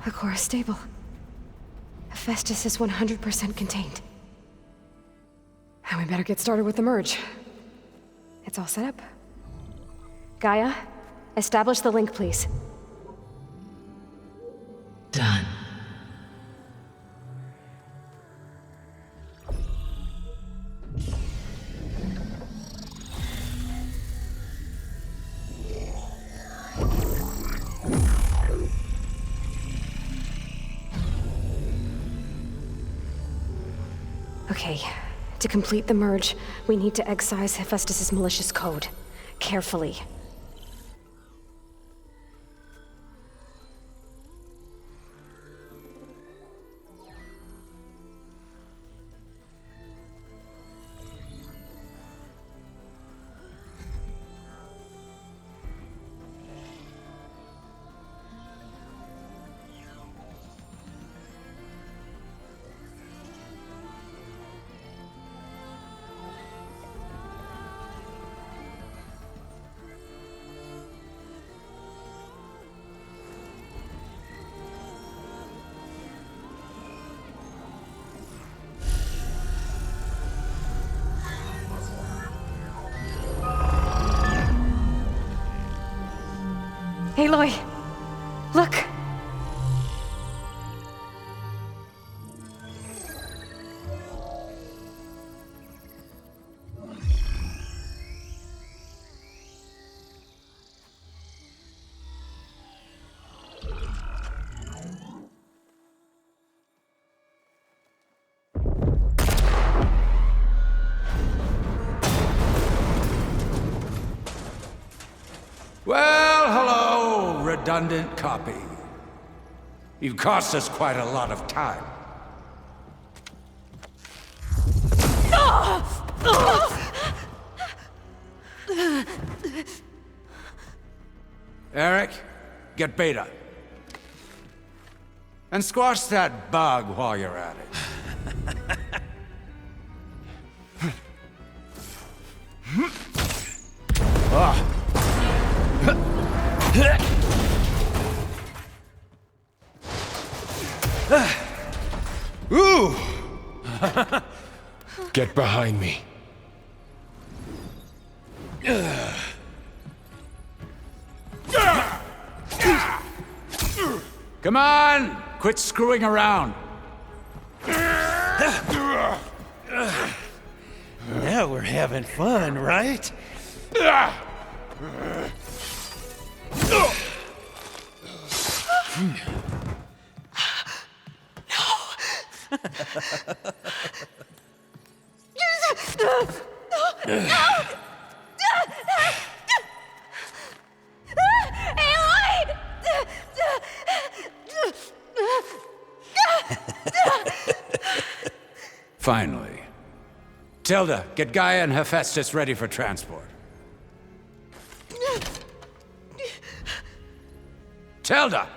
The core is stable. Hephaestus is 100% contained. And we better get started with the merge. It's all set up. Gaia, establish the link, please. Done. Okay, to complete the merge, we need to excise Hephaestus' malicious code. Carefully. Aloy! Look! Well, hello, redundant copy. You've cost us quite a lot of time. Eric, get Beta. And squash that bug while you're at it. Ooh! Get behind me. Come on! Quit screwing around. Now we're having fun, right? Finally. Tilda, get Gaia and Hephaestus ready for transport. Tilda!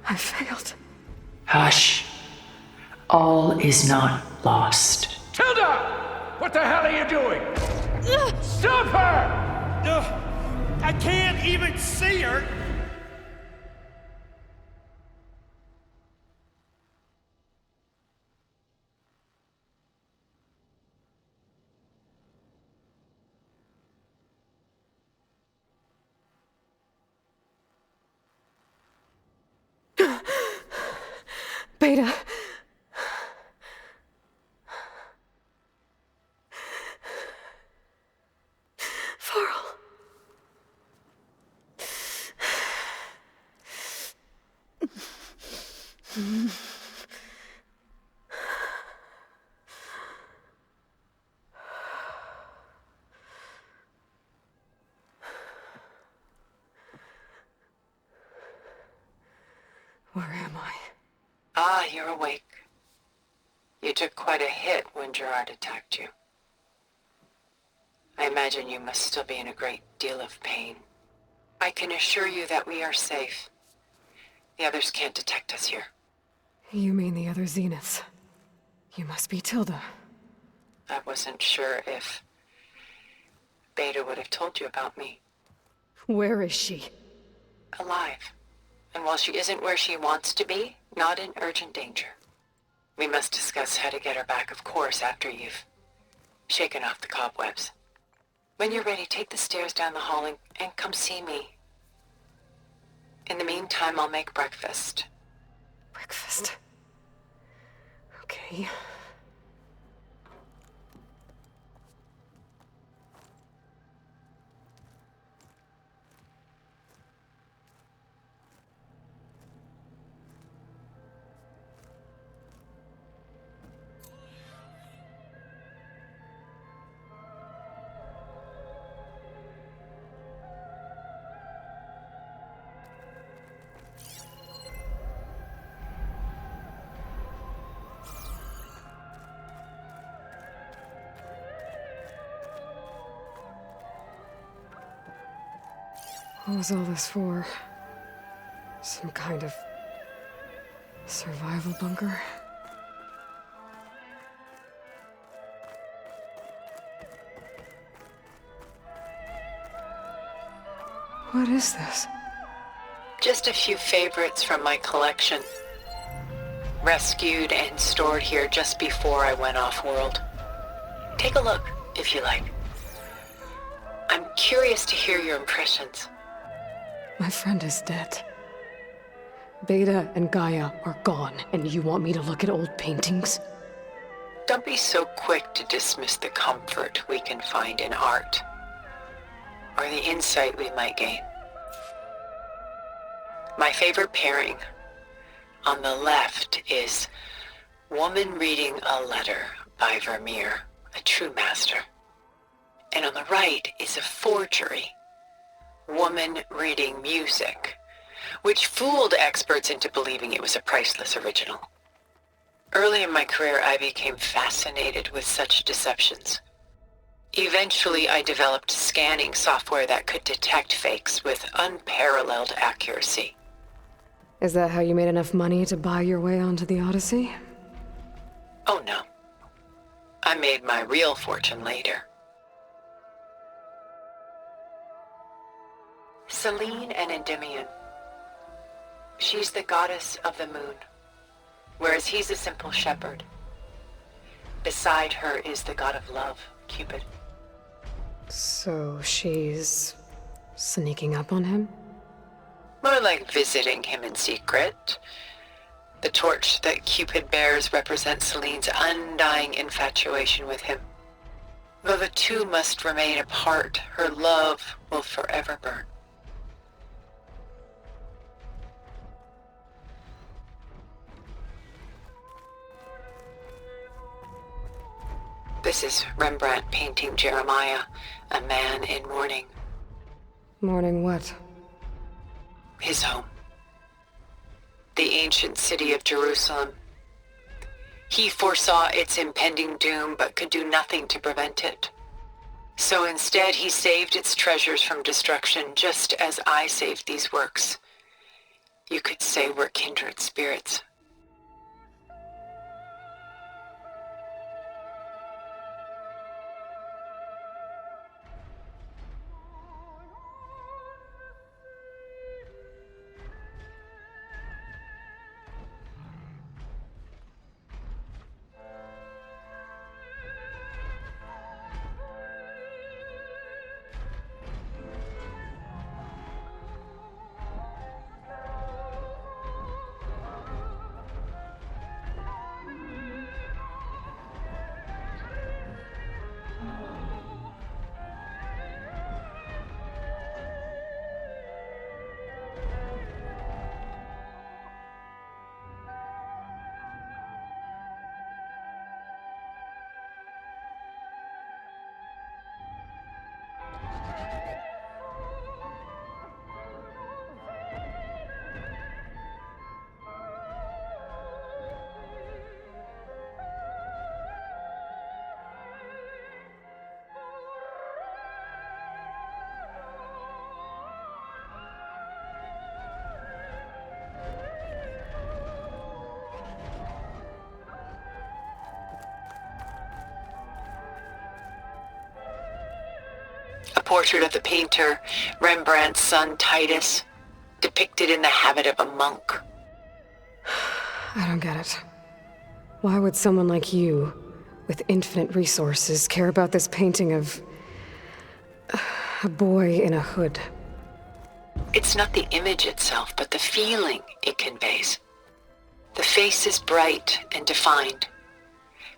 I failed. Hush. All is not lost. Tilda! What the hell are you doing? Stop her! I can't even see her! Beta. Varl. Where am I? Ah, you're awake. You took quite a hit when Gerard attacked you. I imagine you must still be in a great deal of pain. I can assure you that we are safe. The others can't detect us here. You mean the other Zeniths? You must be Tilda. I wasn't sure if Beta would have told you about me. Where is she? Alive. And while she isn't where she wants to be, not in urgent danger. We must discuss how to get her back, of course, after you've shaken off the cobwebs. When you're ready, take the stairs down the hall and come see me. In the meantime, I'll make breakfast. Breakfast. Okay. What was all this for? Some kind of survival bunker? What is this? Just a few favorites from my collection. Rescued and stored here just before I went off-world. Take a look, if you like. I'm curious to hear your impressions. My friend is dead. Beta and Gaia are gone, and you want me to look at old paintings? Don't be so quick to dismiss the comfort we can find in art, or the insight we might gain. My favorite pairing on the left is Woman Reading a Letter by Vermeer, a true master. And on the right is a forgery, Woman Reading Music, which fooled experts into believing it was a priceless original. Early in my career, I became fascinated with such deceptions. Eventually, I developed scanning software that could detect fakes with unparalleled accuracy. Is that how you made enough money to buy your way onto the Odyssey? Oh no. I made my real fortune later. Selene and Endymion. She's the goddess of the moon, whereas he's a simple shepherd. Beside her is the god of love, Cupid. So she's sneaking up on him? More like visiting him in secret. The torch that Cupid bears represents Selene's undying infatuation with him. Though the two must remain apart, her love will forever burn. This is Rembrandt painting Jeremiah, a man in mourning. Mourning what? His home. The ancient city of Jerusalem. He foresaw its impending doom, but could do nothing to prevent it. So instead, he saved its treasures from destruction, just as I saved these works. You could say we're kindred spirits. A portrait of the painter, Rembrandt's son Titus, depicted in the habit of a monk. I don't get it. Why would someone like you, with infinite resources, care about this painting of a boy in a hood? It's not the image itself, but the feeling it conveys. The face is bright and defined,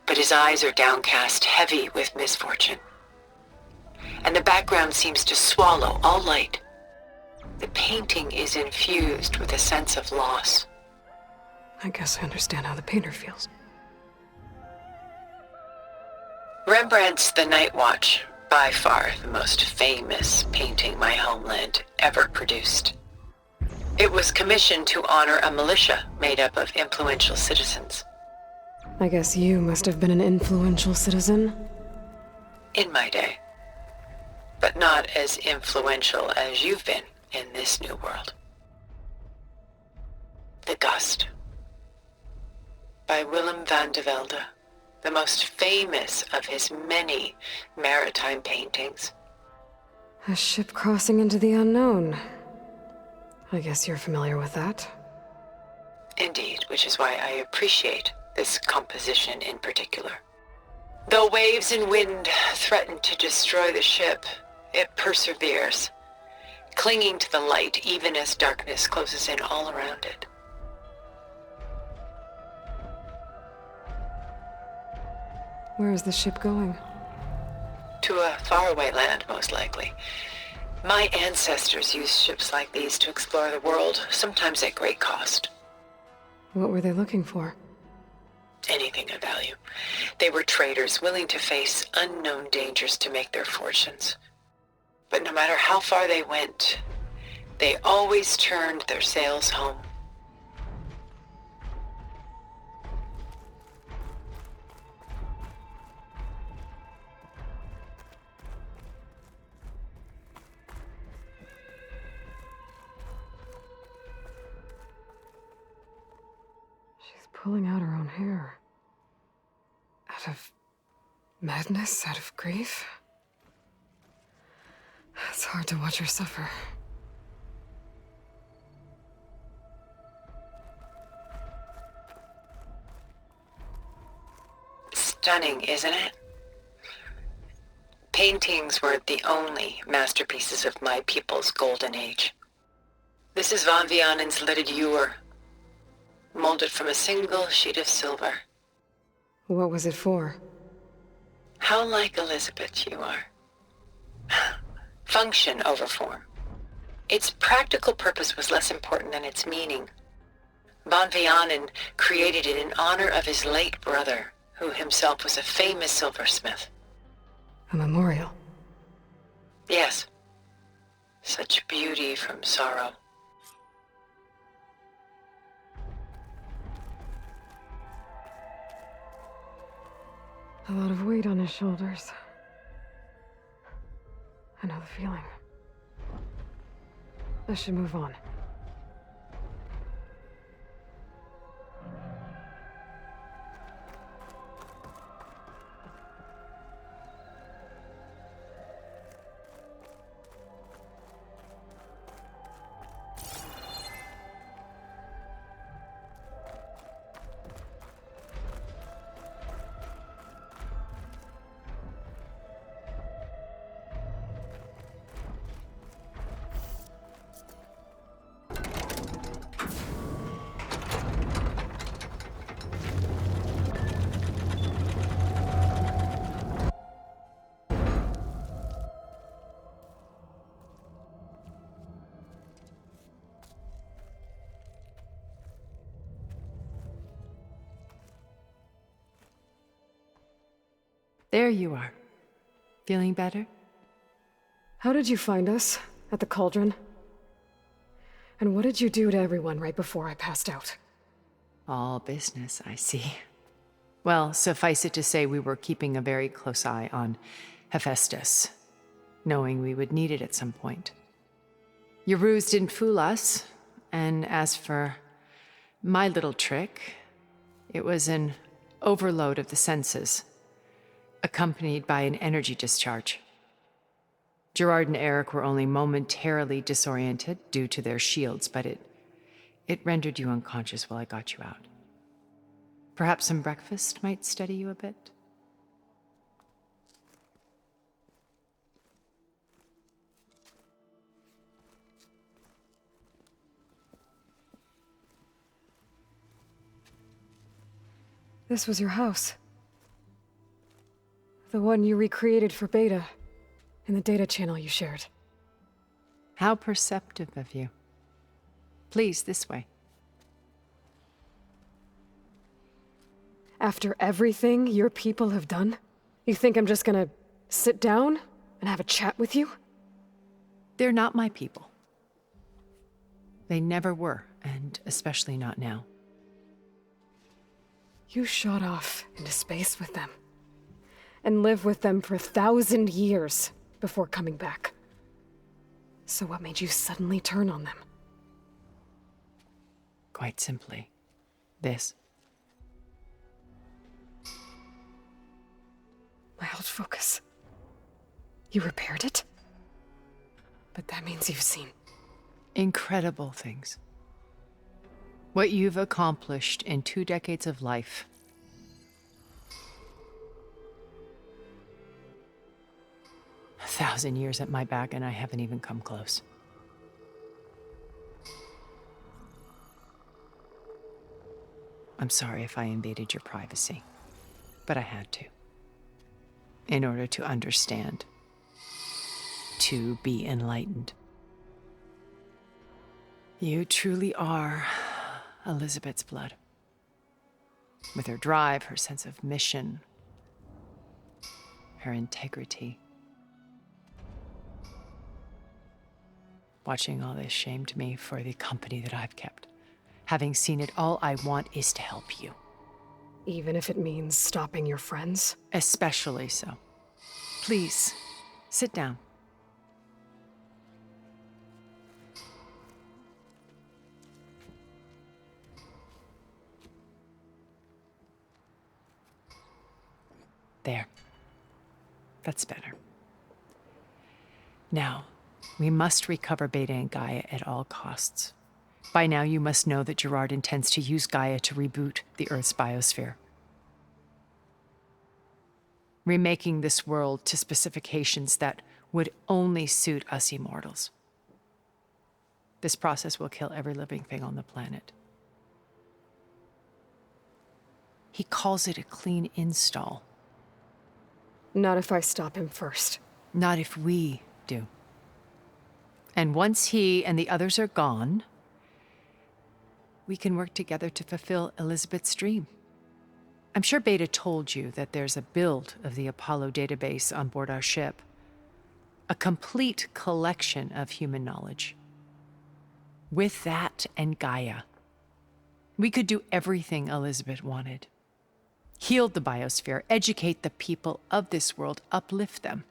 but his eyes are downcast, heavy with misfortune. And the background seems to swallow all light. The painting is infused with a sense of loss. I guess I understand how the painter feels. Rembrandt's The Night Watch, by far the most famous painting my homeland ever produced. It was commissioned to honor a militia made up of influential citizens. I guess you must have been an influential citizen. In my day. But not as influential as you've been in this new world. The Gust, by Willem van de Velde, the most famous of his many maritime paintings. A ship crossing into the unknown. I guess you're familiar with that. Indeed, which is why I appreciate this composition in particular. Though waves and wind threaten to destroy the ship, it perseveres, clinging to the light even as darkness closes in all around it. Where is the ship going? To a faraway land, most likely. My ancestors used ships like these to explore the world, sometimes at great cost. What were they looking for? Anything of value. They were traders willing to face unknown dangers to make their fortunes. But no matter how far they went, they always turned their sails home. She's pulling out her own hair. Out of madness? Out of grief? It's hard to watch her suffer. Stunning, isn't it? Paintings were the only masterpieces of my people's golden age. This is Van Vianen's Lidded Ewer, molded from a single sheet of silver. What was it for? How like Elizabeth you are. Function over form. Its practical purpose was less important than its meaning. Van Vianen created it in honor of his late brother, who himself was a famous silversmith. A memorial. Yes. Such beauty from sorrow. A lot of weight on his shoulders. I know the feeling. I should move on. There you are. Feeling better? How did you find us? At the Cauldron? And what did you do to everyone right before I passed out? All business, I see. Well, suffice it to say we were keeping a very close eye on Hephaestus, knowing we would need it at some point. Your ruse didn't fool us, and as for my little trick, it was an overload of the senses, accompanied by an energy discharge. Gerard and Eric were only momentarily disoriented due to their shields, but it rendered you unconscious while I got you out. Perhaps some breakfast might steady you a bit? This was your house. The one you recreated for Beta, in the data channel you shared. How perceptive of you. Please, this way. After everything your people have done, you think I'm just gonna sit down and have a chat with you? They're not my people. They never were, and especially not now. You shot off into space with them, and lived with them for 1,000 years before coming back. So what made you suddenly turn on them? Quite simply, this. My old focus. You repaired it? But that means you've seen Incredible things. What you've accomplished in 2 decades of life. A 1,000 years at my back, and I haven't even come close. I'm sorry if I invaded your privacy, but I had to. In order to understand. To be enlightened. You truly are Elizabeth's blood. With her drive, her sense of mission, her integrity. Watching all this shamed me for the company that I've kept. Having seen it, all I want is to help you. even if it means stopping your friends? Especially so. Please, sit down. There. That's better. Now, we must recover Beta and Gaia at all costs. By now, you must know that Gerard intends to use Gaia to reboot the Earth's biosphere. Remaking this world to specifications that would only suit us immortals. This process will kill every living thing on the planet. He calls it a clean install. Not if I stop him first. Not if we do. And once he and the others are gone, we can work together to fulfill Elizabeth's dream. I'm sure Beta told you that there's a build of the Apollo database on board our ship. A complete collection of human knowledge. With that and Gaia, we could do everything Elizabeth wanted. Heal the biosphere, educate the people of this world, uplift them.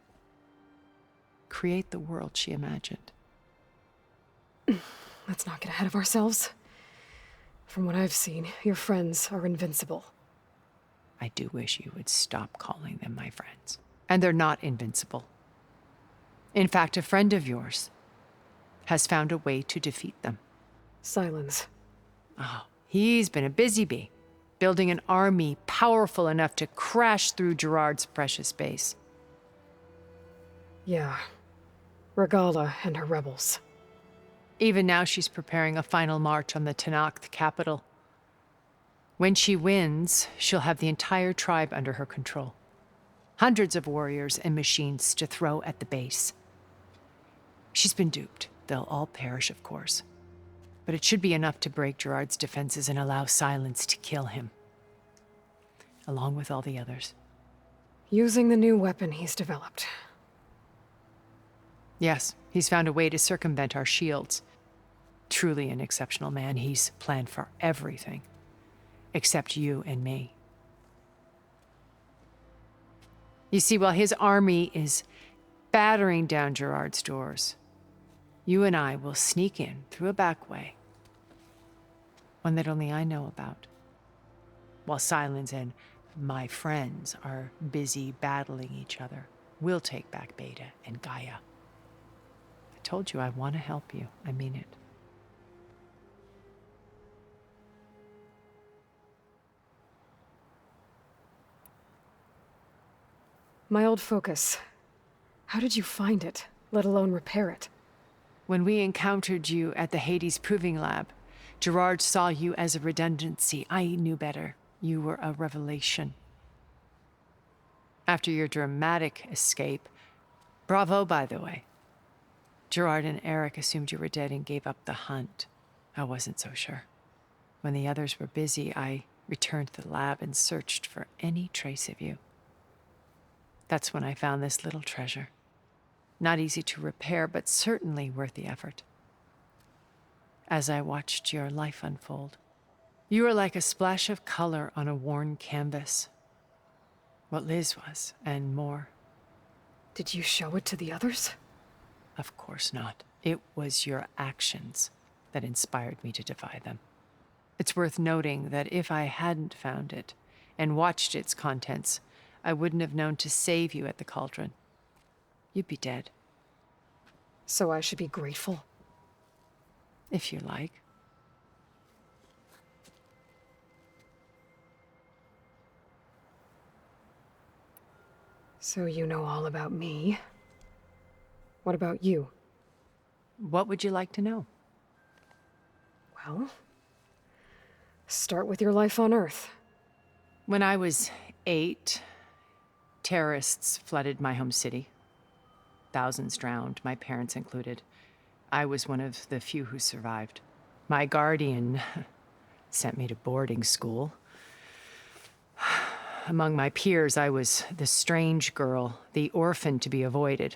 Create the world she imagined. Let's not get ahead of ourselves. From what I've seen, your friends are invincible. I do wish you would stop calling them my friends. And they're not invincible. In fact, a friend of yours has found a way to defeat them. Silence. Oh, he's been a busy bee, building an army powerful enough to crash through Gerard's precious base. Yeah. Regala and her rebels. Even now, she's preparing a final march on the Tenakth capital. When she wins, she'll have the entire tribe under her control. Hundreds of warriors and machines to throw at the base. She's been duped. They'll all perish, of course. But it should be enough to break Gerard's defenses and allow Silence to kill him. Along with all the others. Using the new weapon he's developed. Yes, he's found a way to circumvent our shields. Truly an exceptional man. He's planned for everything. Except you and me. You see, while his army is battering down Gerard's doors, you and I will sneak in through a back way. One that only I know about. While Silence and my friends are busy battling each other, we'll take back Beta and Gaia. told you I want to help you. I mean it. My old focus. How did you find it, let alone repair it? When we encountered you at the Hades Proving Lab, Gerard saw you as a redundancy. I knew better. You were a revelation. After your dramatic escape, bravo, by the way. Gerard and Eric assumed you were dead and gave up the hunt. I wasn't so sure. When the others were busy, I returned to the lab and searched for any trace of you. That's when I found this little treasure. Not easy to repair, but certainly worth the effort. As I watched your life unfold, you were like a splash of color on a worn canvas. What Liz was, and more. Did you show it to the others? Of course not. It was your actions that inspired me to defy them. It's worth noting that if I hadn't found it and watched its contents, I wouldn't have known to save you at the cauldron. You'd be dead. So I should be grateful? If you like. So you know all about me. What about you? What would you like to know? Well, start with your life on Earth. When I was 8, terrorists flooded my home city. Thousands drowned, my parents included. I was one of the few who survived. My guardian sent me to boarding school. Among my peers, I was the strange girl, the orphan to be avoided.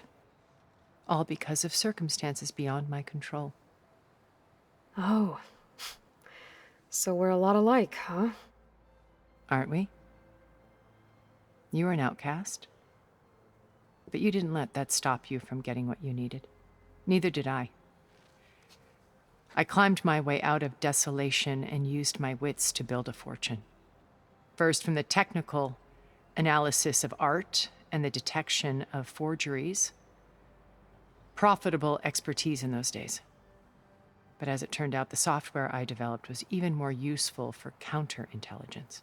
All because of circumstances beyond my control. Oh. So we're a lot alike, huh? Aren't we? You were an outcast. But you didn't let that stop you from getting what you needed. Neither did I. I climbed my way out of desolation and used my wits to build a fortune. First, from the technical analysis of art and the detection of forgeries. Profitable expertise in those days. But as it turned out, the software I developed was even more useful for counterintelligence.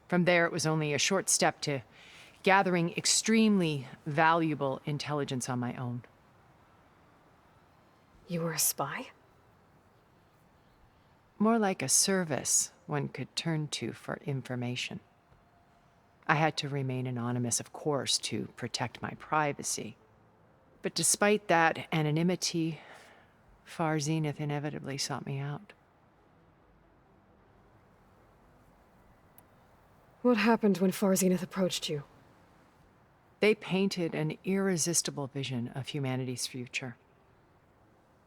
From there, it was only a short step to gathering extremely valuable intelligence on my own. You were a spy? More like a service one could turn to for information. I had to remain anonymous, of course, to protect my privacy. But despite that anonymity, Far Zenith inevitably sought me out. What happened when Far Zenith approached you? They painted an irresistible vision of humanity's future.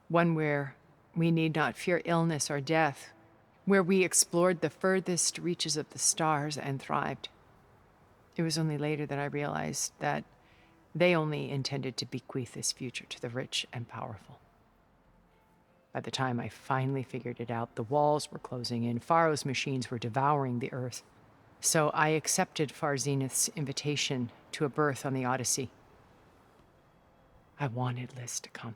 One where we need not fear illness or death, where we explored the furthest reaches of the stars and thrived. It was only later that I realized that they only intended to bequeath this future to the rich and powerful. By the time I finally figured it out, the walls were closing in, Pharaoh's machines were devouring the earth. So I accepted Far Zenith's invitation to a berth on the Odyssey. I wanted Liz to come,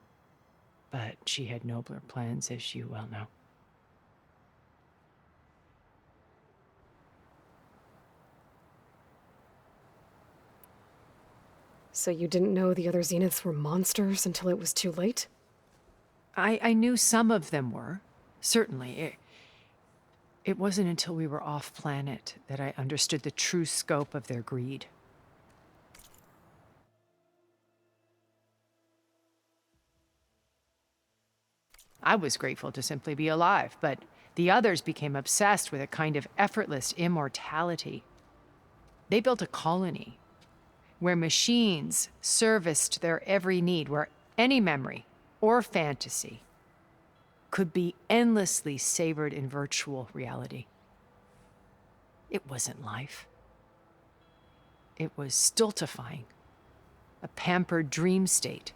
but she had nobler plans, as you well know. So you didn't know the other Zeniths were monsters until it was too late? I knew some of them were, certainly. It wasn't until we were off-planet that I understood the true scope of their greed. I was grateful to simply be alive, but the others became obsessed with a kind of effortless immortality. They built a colony where machines serviced their every need, where any memory or fantasy could be endlessly savored in virtual reality. It wasn't life. It was stultifying, a pampered dream state.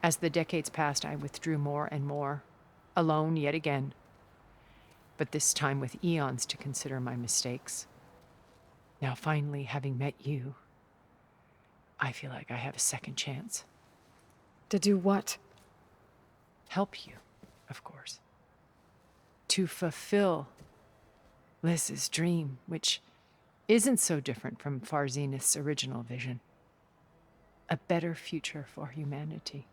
As the decades passed, I withdrew more and more, alone yet again, but this time with eons to consider my mistakes. Now, finally, having met you, I feel like I have a second chance. To do what? help you, of course. To fulfill Liz's dream, which isn't so different from Far Zenith's original vision. A better future for humanity.